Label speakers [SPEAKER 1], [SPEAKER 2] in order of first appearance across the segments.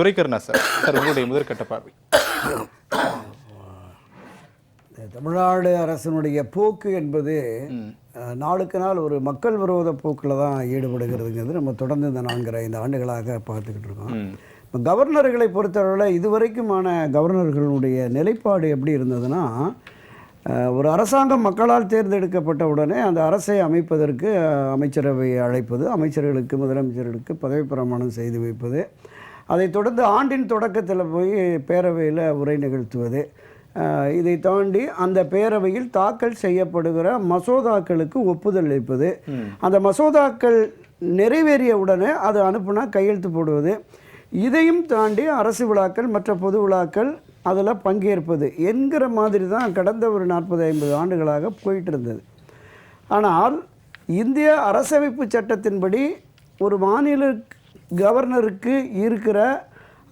[SPEAKER 1] துரைக்கருணாசர் sir உங்களுடைய முதற்கட்ட பார்வை.
[SPEAKER 2] தமிழ்நாடு அரசினுடைய போக்கு என்பது நாளுக்கு நாள் ஒரு மக்கள் விரோத போக்கில் தான் ஈடுபடுகிறதுங்கிறது நம்ம தொடர்ந்து இந்த 4-5 ஆண்டுகளாக பார்த்துக்கிட்டு இருக்கோம். இப்போ கவர்னர்களை பொறுத்தவரையில் இதுவரைக்குமான கவர்னர்களுடைய நிலைப்பாடு எப்படி இருந்ததுன்னா, ஒரு அரசாங்கம் மக்களால் தேர்ந்தெடுக்கப்பட்ட உடனே அந்த அரசை அமைப்பதற்கு அமைச்சரவையை அழைப்பது, அமைச்சர்களுக்கு முதலமைச்சர்களுக்கு பதவி பிரமாணம் செய்து வைப்பது, அதைத் தொடர்ந்து ஆண்டின் தொடக்கத்தில் போய் பேரவையில் உரை நிகழ்த்துவது, இதை தாண்டி அந்த பேரவையில் தாக்கல் செய்யப்படுகிற மசோதாக்களுக்கு ஒப்புதல் அளிப்பது, அந்த மசோதாக்கள் நிறைவேறிய உடனே அது அனுப்புனா கையெழுத்து போடுவது, இதையும் தாண்டி அரசு விழாக்கள் மற்ற பொது விழாக்கள் அதில் பங்கேற்பது என்கிற மாதிரி தான் கடந்த ஒரு 40-50 ஆண்டுகளாக போயிட்டு இருந்தது. ஆனால் இந்திய அரசமைப்பு சட்டத்தின்படி ஒரு மாநில கவர்னருக்கு இருக்கிற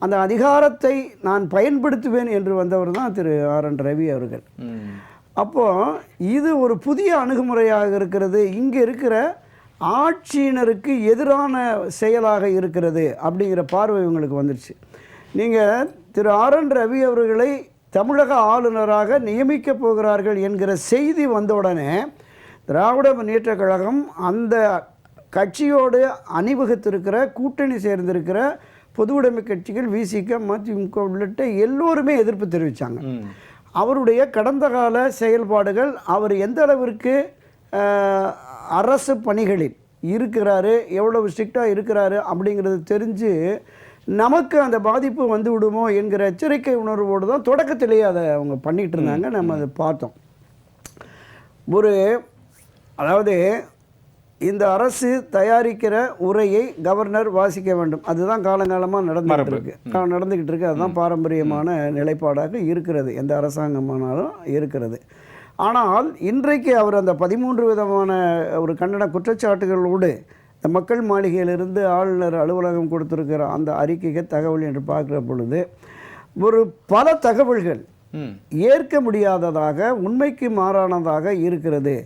[SPEAKER 2] அந்த அதிகாரத்தை நான் பயன்படுத்துவேன் என்று வந்தவர் தான் திரு ஆர்.என். ரவி அவர்கள். அப்போது இது ஒரு புதிய அணுகுமுறையாக இருக்கிறது, இங்கே இருக்கிற ஆட்சியினருக்கு எதிரான செயலாக இருக்கிறது அப்படிங்கிற பார்வை இவங்களுக்கு வந்துடுச்சு. நீங்கள் திரு ஆர்.என். ரவி அவர்களை தமிழக ஆளுநராக நியமிக்கப் போகிறார்கள் என்கிற செய்தி வந்தவுடனே திராவிட முன்னேற்றக் கழகம் அந்த கட்சியோடு அணிவகுத்திருக்கிற கூட்டணி சேர்ந்திருக்கிற பொது உடைமை கட்சிகள் விசிக, மதிமுக உள்ளிட்ட எல்லோருமே எதிர்ப்பு தெரிவித்தாங்க. அவருடைய கடந்த கால செயல்பாடுகள், அவர் எந்த அளவிற்கு அரசு பணிகளில் இருக்கிறாரு, எவ்வளவு ஸ்ட்ரிக்டாக இருக்கிறாரு அப்படிங்கிறது தெரிஞ்சு நமக்கு அந்த பாதிப்பு வந்து விடுமோ என்கிற எச்சரிக்கை உணர்வோடு தான் தொடக்கத்திலேயே அதை அவங்க பண்ணிகிட்டு இருந்தாங்க. நம்ம அதை பார்த்தோம். அதாவது இந்த அரசு தயாரிக்கிற உரையை கவர்னர் வாசிக்க வேண்டும், அதுதான் காலங்காலமாக நடந்துக்கிட்டு இருக்கு. அதுதான் பாரம்பரியமான நிலைப்பாடாக இருக்கிறது, எந்த அரசாங்கமானாலும் இருக்கிறது. ஆனால் இன்றைக்கு அவர் அந்த 13 விதமான ஒரு கண்டன குற்றச்சாட்டுகளோடு இந்த மக்கள் மாளிகையிலிருந்து ஆளுநர் அலுவலகம் கொடுத்திருக்கிற அந்த அறிக்கைக்கு தகவல் என்று பார்க்குற பொழுது ஒரு பல தகவல்கள் ஏற்க முடியாததாக, உண்மைக்கு மாறானதாக இருக்கிறது.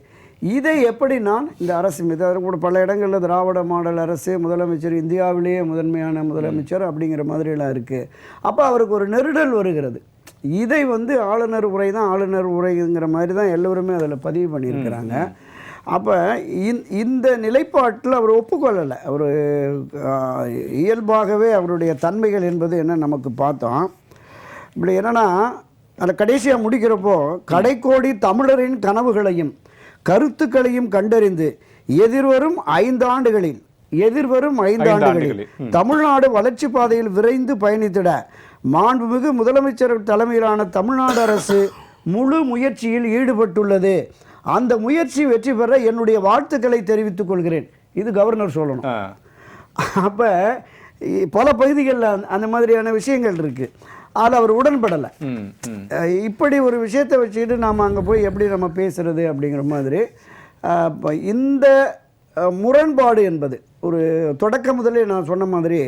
[SPEAKER 2] இதை எப்படி நான் இந்த அரசு மீது கூட பல இடங்களில் திராவிட மாடல் அரசு, முதலமைச்சர் இந்தியாவிலேயே முதன்மையான முதலமைச்சர் அப்படிங்கிற மாதிரியெல்லாம் இருக்குது. அப்போ அவருக்கு ஒரு நெருடல் வருகிறது. இதை ஆளுநர் உரை தான், ஆளுநர் உரைங்கிற மாதிரி தான் எல்லோருமே அதில் பதிவு பண்ணியிருக்கிறாங்க. அப்போ இந்த நிலைப்பாட்டில் அவர் ஒப்புக்கொள்ளலை. அவர் இயல்பாகவே அவருடைய தன்மைகள் என்பது என்ன நமக்கு பார்த்தோம். இப்படி என்னென்னா, அந்த கடைசியாக முடிக்கிறப்போ கடைக்கோடி தமிழரின் கனவுகளையும் கருத்துக்களையும் கண்டறிந்து எதிர்வரும் 5 ஆண்டுகளில் தமிழ்நாடு வளர்ச்சி பாதையில் விரைந்து பயணித்திட மாண்புமிகு முதலமைச்சர் தலைமையிலான தமிழ்நாடு அரசு முழு முயற்சியில் ஈடுபட்டுள்ளது. அந்த முயற்சி வெற்றி பெற என்னுடைய வாழ்த்துக்களை தெரிவித்துக் கொள்கிறேன். இது கவர்னர் சொல்லணும். அப்போ பல பகுதிகளில் அந்த மாதிரியான விஷயங்கள் இருக்குது. அதில் அவர் உடன்படலை. இப்படி ஒரு விஷயத்தை வச்சுக்கிட்டு நாம் அங்கே போய் எப்படி நம்ம பேசுகிறது அப்படிங்கிற மாதிரி இந்த முரண்பாடு என்பது ஒரு தொடக்க முதலே நான் சொன்ன மாதிரி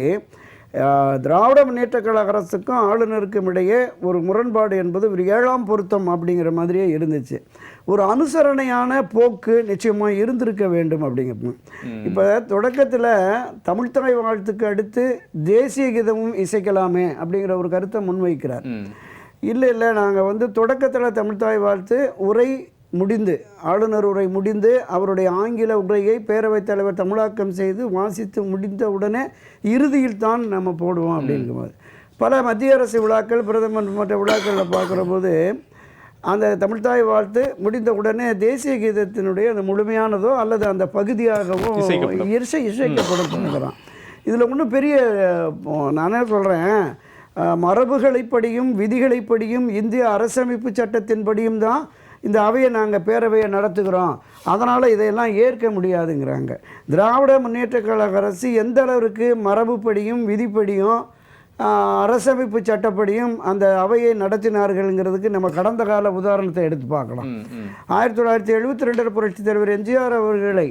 [SPEAKER 2] திராவிட முன்னேற்றக் கழக அரசுக்கும் ஆளுநருக்கும் இடையே ஒரு முரண்பாடு என்பது ஒரு 7ஆம் பொருத்தம் அப்படிங்கிற மாதிரியே இருந்துச்சு. ஒரு அனுசரணையான போக்கு நிச்சயமாக இருந்திருக்க வேண்டும் அப்படிங்கிறது. இப்போ தொடக்கத்தில் தமிழ்த்தாய் வாழ்த்துக்கு அடுத்து தேசிய கீதமும் இசைக்கலாமே அப்படிங்கிற ஒரு கருத்தை முன்வைக்கிறார். இல்லை நாங்கள் தொடக்கத்தில் தமிழ்த்தாய் வாழ்த்து உரை முடிந்து, ஆளுநர் உரை முடிந்து அவருடைய ஆங்கில உரையை பேரவைத் தலைவர் தமிழாக்கம் செய்து வாசித்து முடிந்த உடனே இறுதியில் தான் நம்ம போடுவோம் அப்படிங்கிற மாதிரி. பல மத்திய அரசு விழாக்கள், பிரதமர் மற்ற விழாக்களில் பார்க்குற போது அந்த தமிழ்த்தாய் வாழ்த்து முடிந்த உடனே தேசிய கீதத்தினுடைய அந்த முழுமையானதோ அல்லது அந்த பகுதியாகவோ இசைக்கப்படும். இதில் ஒன்றும் பெரிய, நானே சொல்கிறேன், மரபுகளைப்படியும் விதிகளைப்படியும் இந்திய அரசமைப்பு சட்டத்தின்படியும் தான் இந்த அவையை நாங்கள் பேரவையை நடத்துகிறோம், அதனால் இதையெல்லாம் ஏற்க முடியாதுங்கிறாங்க. திராவிட முன்னேற்றக் கழக அரசு எந்த அளவிற்கு மரபுப்படியும் விதிப்படியும் அரசமைப்பு சட்டப்படியும் அந்த அவையை நடத்தினார்கள்ங்கிறதுக்கு நம்ம கடந்த கால உதாரணத்தை எடுத்து பார்க்கலாம். 1972 புரட்சித் தலைவர் எம்ஜிஆர் அவர்களை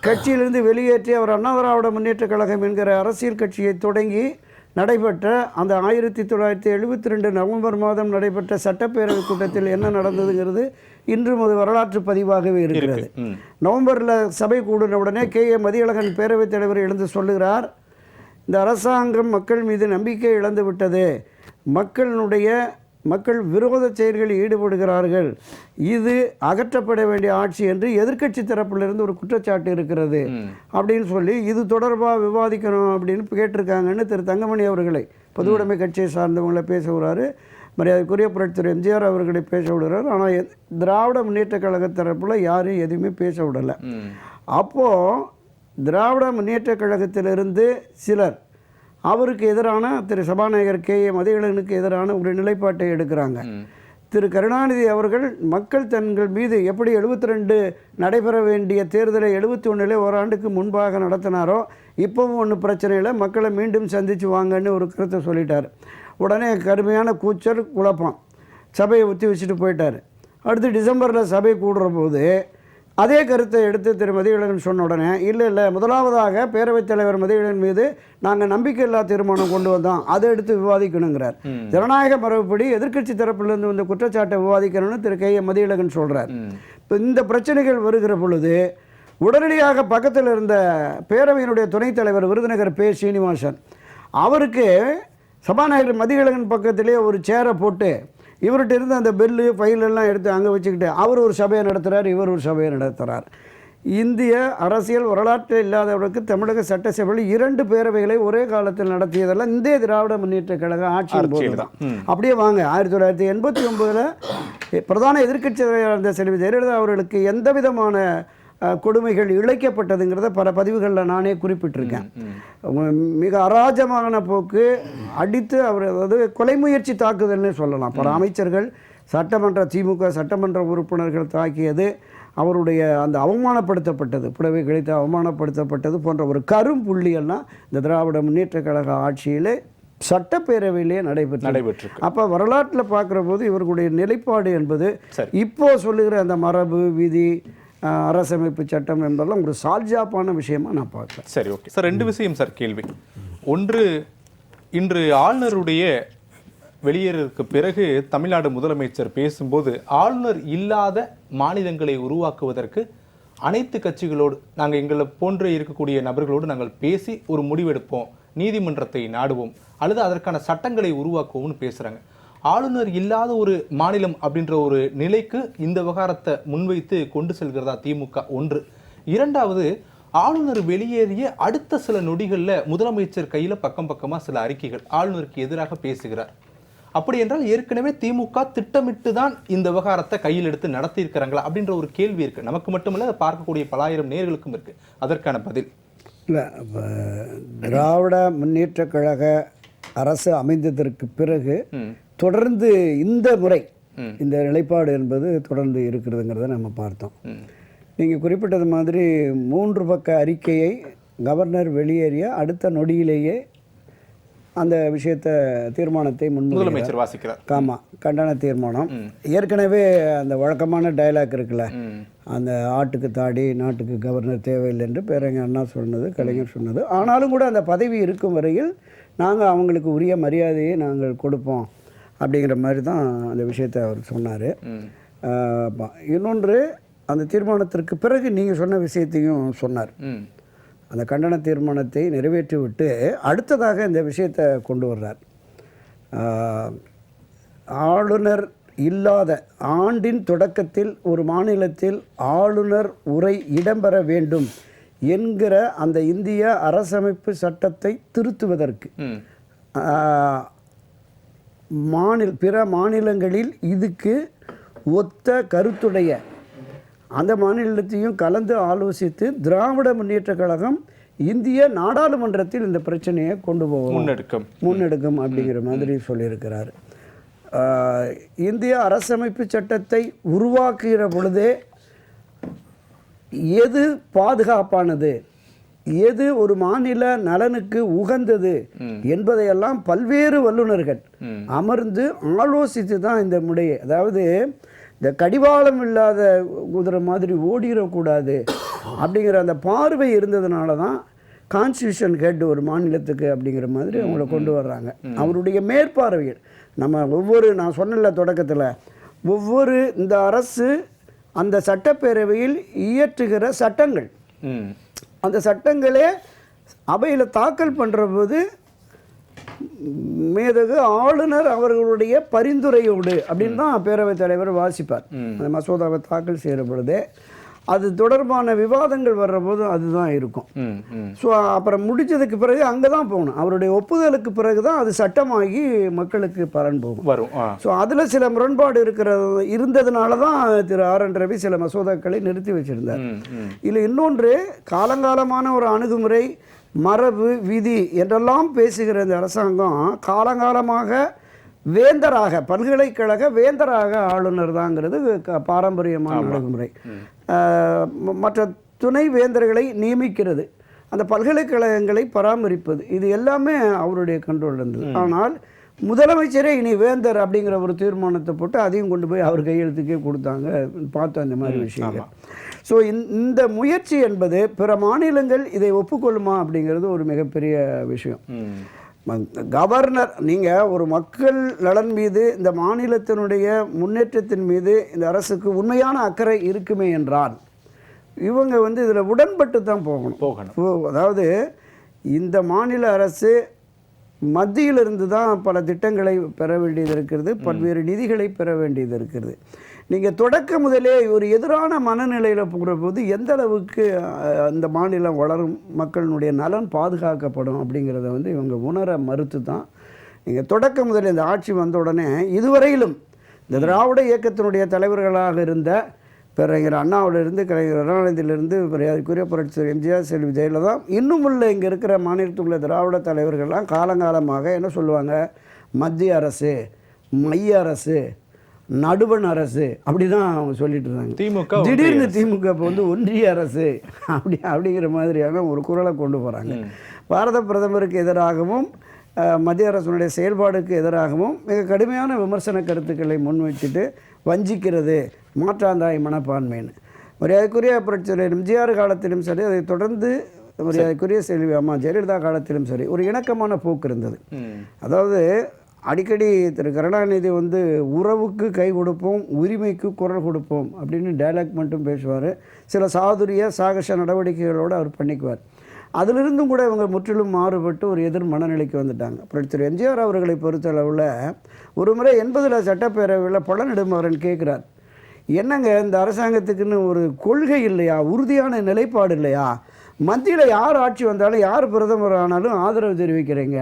[SPEAKER 2] கட்சியிலிருந்து வெளியேற்றி அவர் அண்ணா திராவிட முன்னேற்றக் கழகம் என்கிற அரசியல் கட்சியை தொடங்கி நடைபெற்ற அந்த 1972 நவம்பர் மாதம் நடைபெற்ற சட்டப்பேரவை கூட்டத்தில் என்ன நடந்ததுங்கிறது இன்றும் அது வரலாற்று பதிவாகவே இருக்கிறது. நவம்பரில் சபை கூடின உடனே கே.ஏ. மதியழகன் பேரவைத் தலைவர் எழுந்து சொல்லுகிறார், இந்த அரசாங்கம் மக்கள் மீது நம்பிக்கை இழந்து விட்டது, மக்கள் விரோத செயல்களில் ஈடுபடுகிறார்கள், இது அகற்றப்பட வேண்டிய ஆட்சி என்று எதிர்க்கட்சி தரப்பிலிருந்து ஒரு குற்றச்சாட்டு இருக்கிறது அப்படின்னு சொல்லி இது தொடர்பாக விவாதிக்கணும் அப்படின்னு கேட்டிருக்காங்கன்னு திரு தங்கமணி அவர்களை பொதுவுடைமை கட்சியை சார்ந்தவங்களை பேச விடுறாரு. மரியாதைக்குரிய புரட்சித்துறை எம்ஜிஆர் அவர்களை பேச விடுறாரு. ஆனால் திராவிட முன்னேற்ற கழக தரப்பில் யாரும் எதுவுமே பேச விடலை. அப்போது திராவிட முன்னேற்ற கழகத்திலிருந்து சிலர் அவருக்கு எதிரான திரு சபாநாயகர் கே.ஏ. மதியழகனுக்கு எதிரான ஒரு நிலைப்பாட்டை எடுக்கிறாங்க. திரு கருணாநிதி அவர்கள் மக்கள் தங்கள் மீது எப்படி 72 நடைபெற வேண்டிய தேர்தலை 71 ஓராண்டுக்கு முன்பாக நடத்தினாரோ இப்போவும் ஒன்றும் பிரச்சனை இல்லை, மக்களை மீண்டும் சந்தித்து வாங்கன்னு ஒரு கருத்தை சொல்லிட்டார். உடனே கடுமையான கூச்சல் குழப்பம், சபையை ஒத்தி வச்சுட்டு போயிட்டார். அடுத்து டிசம்பரில் சபை கூடுற போது அதே கருத்தை எடுத்து திரு மதியழகன் சொன்ன உடனே இல்லை முதலாவதாக பேரவைத் தலைவர் மதியழகன் மீது நாங்கள் நம்பிக்கையில்லா தீர்மானம் கொண்டு வந்தோம், அதை எடுத்து விவாதிக்கணுங்கிறார். ஜனநாயக மரபுப்படி எதிர்க்கட்சி தரப்பிலிருந்து இந்த குற்றச்சாட்டை விவாதிக்கணும்னு திரு கே.ஏ. மதியழகன் சொல்கிறார். இப்போ இந்த பிரச்சனைகள் வருகிற பொழுது உடனடியாக பக்கத்தில் இருந்த பேரவையினுடைய துணைத் தலைவர் விருதுநகர் பே. சீனிவாசன் அவருக்கு சபாநாயகர் மதியழகன் பக்கத்திலே ஒரு சேரை போட்டு இவர்கிட்ட இருந்து அந்த பெல்லு ஃபைலெல்லாம் எடுத்து அங்கே வச்சுக்கிட்டு அவர் ஒரு சபையை நடத்துகிறார், இவர் ஒரு சபையை நடத்துகிறார். இந்திய அரசியல் வரலாற்றில் இல்லாதவர்களுக்கு தமிழக சட்டசபையில் 2 பேரவைகளை ஒரே காலத்தில் நடத்தியதெல்லாம் இந்திய திராவிட முன்னேற்ற கழக ஆட்சியின் போது தான். அப்படியே வாங்க 1989 பிரதான எதிர்க்கட்சியாக இருந்த செல்வி ஜெயலலிதா அவர்களுக்கு எந்த விதமான கொடுமைகள் இழைக்கப்பட்டதுங்கிறத பல பதிவுகளில் நானே குறிப்பிட்டிருக்கேன். மிக அராஜமான போக்கு அடித்து அவர், அதாவது கொலை முயற்சி தாக்குதல்னு சொல்லலாம். பல அமைச்சர்கள் திமுக சட்டமன்ற உறுப்பினர்கள் தாக்கியது, அவருடைய அந்த அவமானப்படுத்தப்பட்டது, புடவை கழித்து அவமானப்படுத்தப்பட்டது போன்ற ஒரு கரும்புள்ளியெல்லாம் இந்த திராவிட முன்னேற்ற கழக ஆட்சியிலே சட்டப்பேரவையிலே நடைபெற்று. அப்போ வரலாற்றில் பார்க்குற போது இவர்களுடைய நிலைப்பாடு என்பது இப்போ சொல்லுகிற அந்த மரபு விதி அரசமைப்பு சட்டம் என்பதெல்லாம் ஒரு சால்ஜாப்பான விஷயமா நான் பார்க்குறேன்.
[SPEAKER 1] சரி, ஓகே சார். 2 விஷயம் சார் கேள்வி. ஒன்று, இன்று ஆளுநருடைய வெளியேறதுக்கு பிறகு தமிழ்நாடு முதலமைச்சர் பேசும்போது ஆளுநர் இல்லாத மாநிலங்களை உருவாக்குவதற்கு அனைத்து கட்சிகளோடு நாங்கள் எங்களை போன்று இருக்கக்கூடிய நபர்களோடு நாங்கள் பேசி ஒரு முடிவெடுப்போம், நீதிமன்றத்தை நாடுவோம் அல்லது அதற்கான சட்டங்களை உருவாக்குவோம்னு பேசுகிறாங்க. ஆளுநர் இல்லாத ஒரு மாநிலம் அப்படின்ற ஒரு நிலைக்கு இந்த விவகாரத்தை முன்வைத்து கொண்டு செல்கிறதா திமுக? ஒன்று. இரண்டாவது, ஆளுநர் வெளியேறிய அடுத்த சில நொடிகளில் முதலமைச்சர் கையில் பக்கமாக சில அறிக்கைகள் ஆளுநருக்கு எதிராக பேசுகிறார். அப்படி என்றால் ஏற்கனவே திமுக திட்டமிட்டு தான் இந்த விவகாரத்தை கையில் எடுத்து நடத்தியிருக்கிறாங்களா அப்படின்ற ஒரு கேள்வி இருக்குது. நமக்கு மட்டுமல்ல, பார்க்கக்கூடிய பலாயிரம் நேர்களுக்கும் இருக்குது. அதற்கான பதில்
[SPEAKER 2] இல்லை. திராவிட முன்னேற்ற கழக அரசு அமைந்ததற்கு பிறகு தொடர்ந்து இந்த முறை இந்த நிலைப்பாடு என்பது தொடர்ந்து இருக்கிறதுங்கிறத நம்ம பார்த்தோம். நீங்கள் குறிப்பிட்டது மாதிரி 3 பக்க அறிக்கையை கவர்னர் வெளியேறிய அடுத்த நொடியிலேயே அந்த விஷயத்தை தீர்மானத்தை
[SPEAKER 1] முதலமைச்சர் வாசிக்கிறார்.
[SPEAKER 2] ஆமாம், கண்டன தீர்மானம். ஏற்கனவே அந்த வழக்கமான டயலாக் இருக்குல்ல, அந்த ஆட்டுக்கு தாடி நாட்டுக்கு கவர்னர் தேவையில்லை என்று பேரறிஞர் அண்ணா சொன்னது, கலைஞர் சொன்னது. ஆனாலும் கூட அந்த பதவி இருக்கும் வரையில் நாங்கள் அவங்களுக்கு உரிய மரியாதையை நாங்கள் கொடுப்போம் அப்படிங்கிற மாதிரி தான் அந்த விஷயத்தை அவர் சொன்னார். இன்னொன்று, அந்த தீர்மானத்திற்கு பிறகு நீங்கள் சொன்ன விஷயத்தையும் சொன்னார். அந்த கண்டன தீர்மானத்தை நிறைவேற்றிவிட்டு அடுத்ததாக இந்த விஷயத்தை கொண்டு வர்றார். ஆளுநர் இல்லாத ஆண்டின் தொடக்கத்தில் ஒரு மாநிலத்தில் ஆளுநர் உரை இடம்பெற வேண்டும் என்கிற அந்த இந்திய அரசமைப்பு சட்டத்தை திருத்துவதற்கு பிற மாநிலங்களில் இதுக்கு ஒத்த கருத்துடைய அந்த மாநிலத்தையும் கலந்து ஆலோசித்து திராவிட முன்னேற்ற கழகம் இந்திய நாடாளுமன்றத்தில் இந்த பிரச்சனையை கொண்டு போவோம், முன்னெடுக்கும் அப்படிங்கிற மாதிரி சொல்லியிருக்கிறார். இந்திய அரசமைப்பு சட்டத்தை உருவாக்குகிற பொழுதே எது பாதுகாப்பானது, எது ஒரு மாநில நலனுக்கு உகந்தது என்பதையெல்லாம் பல்வேறு வல்லுநர்கள் அமர்ந்து ஆலோசித்து தான் இந்த முறையை, அதாவது இந்த கடிவாளம் இல்லாத குதிரை மாதிரி ஓடிடக்கூடாது அப்படிங்கிற அந்த பார்வை இருந்ததுனால தான் கான்ஸ்டியூஷன் ஹெட் ஒரு மாநிலத்துக்கு அப்படிங்கிற மாதிரி அவங்கள கொண்டு வர்றாங்க. அவருடைய மேற்பார்வையில் நான் சொன்னல தொடக்கத்தில், ஒவ்வொரு இந்த அரசு அந்த சட்டப்பேரவையில் இயற்றுகிற சட்டங்கள், அந்த சட்டங்களே அவையில் தாக்கல் பண்ணுற போது மேதகு ஆளுநர் அவர்களுடைய பரிந்துரையோடு அப்படின்னு தான் பேரவைத் தலைவர் வாசிப்பார். அந்த மசோதாவை தாக்கல் செய்கிற பொழுதே அது தொடர்பான விவாதங்கள் வர்ற போது அதுதான் இருக்கும். ஸோ அப்புறம் முடிச்சதுக்கு பிறகு அங்கே தான் போகணும். அவருடைய ஒப்புதலுக்கு பிறகு தான் அது சட்டமாகி மக்களுக்கு பலன் போகும் வரும். ஸோ அதில் சில முரண்பாடு இருந்ததுனால தான் திரு RN ரவி சில மசோதாக்களை நிறுத்தி வச்சிருந்தார். இதில் இன்னொன்று காலங்காலமான ஒரு அணுகுமுறை, மரபு, விதி என்றெல்லாம் பேசுகிற இந்த அரசாங்கம் காலங்காலமாக வேந்தராக, பல்கலைக்கழக வேந்தராக ஆளுநர் தாங்கிறது பாரம்பரியமான அணுகுமுறை. மற்ற துணை வேந்தர்களை நியமிக்கிறது, அந்த பல்கலைக்கழகங்களை பராமரிப்பது, இது எல்லாமே அவருடைய கண்ட்ரோல் இருந்தது. ஆனால் முதலமைச்சரே இனி வேந்தர் அப்படிங்கிற ஒரு தீர்மானத்தை போட்டு அதையும் கொண்டு போய் அவர் கையெழுத்துக்கே கொடுத்தாங்க. பார்த்தோம் இந்த மாதிரி விஷயங்கள். ஸோ இந்த முயற்சி என்பது பிற மாநிலங்கள் இதை ஒப்புக்கொள்ளுமா அப்படிங்கிறது ஒரு மிகப்பெரிய விஷயம். கவர்னர், நீங்கள் ஒரு மக்கள் நலன் மீது, இந்த மாநிலத்தினுடைய முன்னேற்றத்தின் மீது இந்த அரசுக்கு உண்மையான அக்கறை இருக்குமே என்றால் இவங்க இதில் உடன்பட்டு தான் போகணும். அதாவது இந்த மாநில அரசு மத்தியிலிருந்து தான் பல திட்டங்களை பெற வேண்டியது இருக்கிறது, பல்வேறு நிதிகளை பெற வேண்டியது இருக்கிறது. நீங்கள் தொடக்க முதலே ஒரு எதிரான மனநிலையில் போகிற போது எந்த அளவுக்கு அந்த மாநிலம் வளரும், மக்களினுடைய நலன் பாதுகாக்கப்படும் அப்படிங்கிறத இவங்க உணர மறுத்து தான் நீங்கள் தொடக்க முதலே இந்த ஆட்சி வந்த உடனே இதுவரையிலும் இந்த திராவிட இயக்கத்தினுடைய தலைவர்களாக இருந்த பேரறிஞர் அண்ணாவிலிருந்து, கலைஞர் கருணாநிதியிலிருந்து, மரியாதைக்குரிய புரட்சியாளர் எம்ஜிஆர், செல்வி ஜெயலலிதா, இன்னும் உள்ள இங்கே இருக்கிற மாநிலத்துக்குள்ள திராவிட தலைவர்கள்லாம் காலங்காலமாக என்ன சொல்லுவாங்க, மத்திய அரசு, மைய அரசு, நடுவண் அரசு அப்படி தான் அவங்க சொல்லிட்டு இருந்தாங்க. திமுக திடீர்னு திமுக இப்போ ஒன்றிய அரசு அப்படிங்கிற மாதிரியான ஒரு குரலை கொண்டு போகிறாங்க. பாரத பிரதமருக்கு எதிராகவும் மத்திய அரசுடைய செயல்பாடுக்கு எதிராகவும் மிக கடுமையான விமர்சன கருத்துக்களை முன்வைச்சிட்டு வஞ்சிக்கிறது, மாற்றாந்தாய் மனப்பான்மைன்னு. மரியாதைக்குரிய புரட்சியாளர் எம்ஜிஆர் காலத்திலும் சரி, அதை தொடர்ந்து மரியாதைக்குரிய செல்வி அம்மா ஜெயலலிதா காலத்திலும் சரி ஒரு இணக்கமான போக்கு இருந்தது. அதாவது அடிக்கடி திரு கருணாநிதி உறவுக்கு கை கொடுப்போம், உரிமைக்கு குரல் கொடுப்போம் அப்படின்னு டைலாக் மட்டும் பேசுவார். சில சாதுரிய சாகச நடவடிக்கைகளோடு அவர் பண்ணிக்குவார். அதிலிருந்தும் கூட இவங்க முற்றிலும் மாறுபட்டு ஒரு எதிர் மனநிலைக்கு வந்துட்டாங்க. அப்புறம் திரு எம்ஜிஆர் அவர்களை பொறுத்தளவில் ஒரு முறை 80 சட்டப்பேரவையில் பழநெடுமாறன் கேட்குறார், என்னங்க இந்த அரசாங்கத்துக்குன்னு ஒரு கொள்கை இல்லையா, உறுதியான நிலைப்பாடு இல்லையா, மத்தியில் யார் ஆட்சி வந்தாலும் யார் பிரதமர் ஆனாலும் ஆதரவு தெரிவிக்கிறீங்க,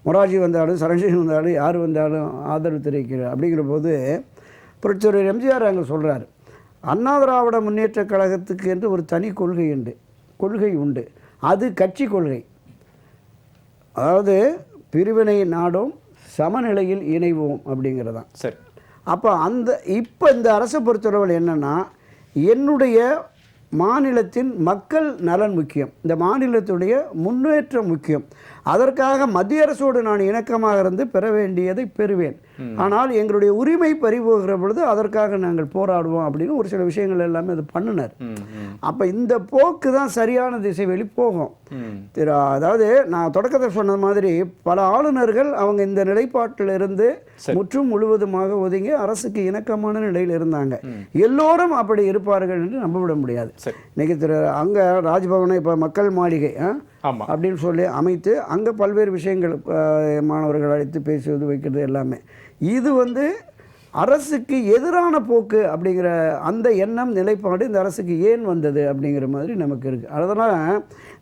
[SPEAKER 2] மொராஜி வந்தாலும் சரண்சிங் வந்தாலும் யார் வந்தாலும் ஆதரவு தெரிவிக்கிற அப்படிங்கிற போது புரட்சியாளர் எம்ஜிஆர் அங்கே சொல்கிறார், அண்ணா திராவிட முன்னேற்ற கழகத்துக்கு என்று ஒரு தனி கொள்கை உண்டு, அது கட்சி கொள்கை. அதாவது பிரிவினை நாடும் சமநிலையில் இணைவோம் அப்படிங்கிறதான். சரி. அப்போ இப்போ இந்த அரசை பொறுத்தளவில் என்னென்னா, என்னுடைய மாநிலத்தின் மக்கள் நலன் முக்கியம், இந்த மாநிலத்துடைய முன்னேற்றம் முக்கியம், அதற்காக மத்திய அரசோடு நான் இணக்கமாக இருந்து பெற வேண்டியதை பெறுவேன், ஆனால் எங்களுடைய உரிமை பறிபோகிற பொழுது அதற்காக நாங்கள் போராடுவோம் அப்படின்னு ஒரு சில விஷயங்கள் எல்லாமே அது பண்ணினார். அப்போ இந்த போக்கு தான் சரியான திசை வெளி போகும். அதாவது நான் தொடக்கத்தில் சொன்ன மாதிரி பல ஆளுநர்கள் அவங்க இந்த நிலைப்பாட்டில் இருந்து முற்றும் முழுவதுமாக ஒதுங்கி அரசுக்கு இணக்கமான நிலையில் இருந்தாங்க. எல்லோரும் அப்படி இருப்பார்கள் என்று நம்பவிட முடியாது. இன்னைக்கு அங்கே ராஜ்பவனை இப்போ மக்கள் மாளிகை அப்படின்னு சொல்லி அமைத்து அங்கே பல்வேறு விஷயங்கள் மாணவர்கள் அழைத்து பேசுவது வைக்கிறது எல்லாமே இது அரசுக்கு எதிரான போக்கு அப்படிங்கிற அந்த எண்ணம் நிலைப்பாடு இந்த அரசுக்கு ஏன் வந்தது அப்படிங்கிற மாதிரி நமக்கு இருக்குது. அதனால்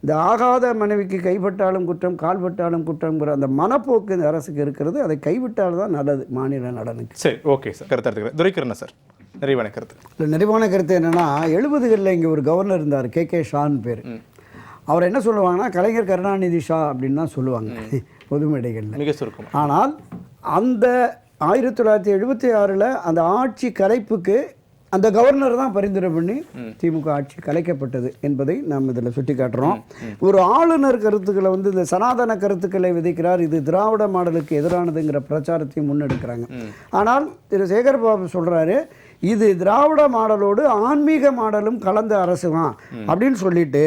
[SPEAKER 2] இந்த ஆகாத மனைவிக்கு கைப்பட்டாலும் குற்றம் கால்பட்டாலும் குற்றம்ங்கிற அந்த மனப்போக்கு இந்த அரசுக்கு இருக்கிறது. அதை கைவிட்டால் தான் நல்லது மாநில நலனுக்கு.
[SPEAKER 1] சரி, ஓகே சார். கருத்து துரைக்கண்ணன் சார், நிறைவான கருத்து.
[SPEAKER 2] இல்லை, நிறைவான கருத்து என்னென்னா, 70களில் இங்கே ஒரு கவர்னர் இருந்தார், கே ஷான் பேர். அவர் என்ன சொல்லுவாங்கன்னா, கலைஞர் கருணாநிதி ஷா அப்படின்னு தான் சொல்லுவாங்க பொது மேடைகளில், மிக சுருக்கம். ஆனால் அந்த 1976 அந்த ஆட்சி கலைப்புக்கு அந்த கவர்னர் தான் பரிந்துரை பண்ணி திமுக ஆட்சி கலைக்கப்பட்டது என்பதை நாம் இதில் சுட்டி காட்டுறோம். ஒரு ஆளுநர் கருத்துக்களை இந்த சனாதன கருத்துக்களை விதைக்கிறார், இது திராவிட மாடலுக்கு எதிரானதுங்கிற பிரச்சாரத்தையும் முன்னெடுக்கிறாங்க. ஆனால் திரு சேகர்பாபு சொல்கிறாரு, இது திராவிட மாடலோடு ஆன்மீக மாடலும் கலந்த அரசு தான் அப்படின்னு சொல்லிட்டு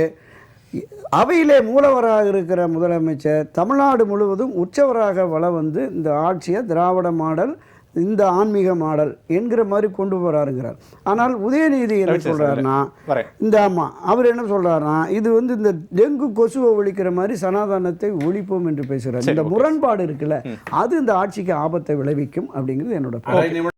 [SPEAKER 2] அவையிலே மூலவராக இருக்கிற முதலமைச்சர் தமிழ்நாடு முழுவதும் உற்சவராக வளம் இந்த ஆட்சியை திராவிட மாடல் இந்த ஆன்மீக மாடல் என்கிற மாதிரி கொண்டு போறாருங்கிறார். ஆனால் உதயநிதி என்ன சொல்றாருன்னா, இந்த அவர் என்ன சொல்றாருன்னா, இது வந்து இந்த டெங்கு கொசுவை ஒழிக்கிற மாதிரி சனாதனத்தை ஒழிப்போம் என்று பேசுறாரு. இந்த முரண்பாடு இருக்குல்ல, அது இந்த ஆட்சிக்கு ஆபத்தை விளைவிக்கும் அப்படிங்கிறது என்னோட